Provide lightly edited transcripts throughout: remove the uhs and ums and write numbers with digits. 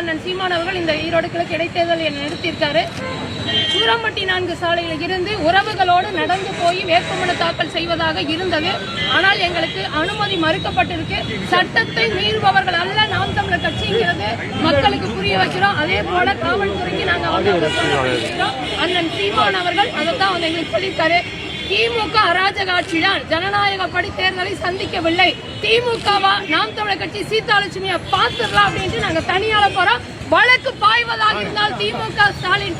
அண்ணன் சீமான் அவர்கள் இந்த ஈரோடு கிழக்கு இடைத்தேர்தலை நிறுத்தியிருக்காரு. சூரம்பட்டி 4 சாலையில் இருந்து உறவுகளோடு நடந்து போய் வேட்புமனு தாக்கல் செய்வதாக இருந்தது. ஆனால் எங்களுக்கு அனுமதி மறுக்கப்பட்டிருக்கு. சட்டத்தை மீறுபவர்கள் அல்ல நாம் தமிழர் கட்சிங்கிறது மக்களுக்கு புரிய வைக்கிறோம். அதே போல காவல்துறைக்கு நாங்கள் அண்ணன் சீமான் அவர்கள் அதைத்தான் எங்களுக்கு சொல்லியிருக்காரு. திமுக அராஜக ஆட்சிதான் ஜனநாயகப்படி தேர்தலை சந்திக்கவில்லை. திமுகவா நாம் தமிழர் கட்சி சீதாலட்சுமியை பார்த்துடலாம் அப்படின்ட்டு நாங்க தனியால போறோம். வழக்கு பாய்வதாக இருந்தால் திமுக ஸ்டாலின்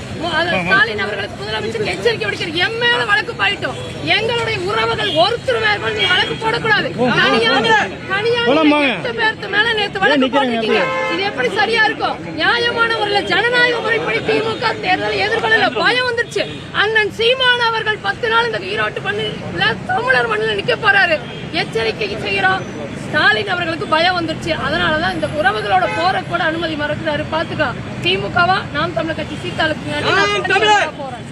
அவர்களுக்கு முதலமைச்சர் எச்சரிக்கை விடுக்கிறார். எம் மேல வழக்கு பாயிட்டோம். எங்களுடைய உறவுகள் ஒருத்தர் மேற்கொண்டு நீ வழக்கு போடக்கூடாது. தனியாக 8 பேருக்கு மேல நேற்று வழக்கு போட்டிருக்கீங்க. இது எப்படி சரியா இருக்கும்? நியாயமான முறையில் ஜனநாயக முறைப்படி திமுக தேர்தலை எதிர்கொள்ள பயம் வந்துருச்சு. அண்ணன் சீமான் அவர்கள் 10 நாள் இந்த ஈரோட்டு மண்ணில் தமிழர் மண்ணில் நிக்க போறாரு. எச்சரிக்கை செய்யறோம். ஸ்டாலின் அவர்களுக்கு பயம் வந்துருச்சு. அதனாலதான் இந்த உறவுகளோட போற கூட அனுமதி மறுக்கிறாரு. பாத்துக்கலாம். திமுகவா நாம் தமிழர் கட்சி சீதாலட்சுமி போறேன்.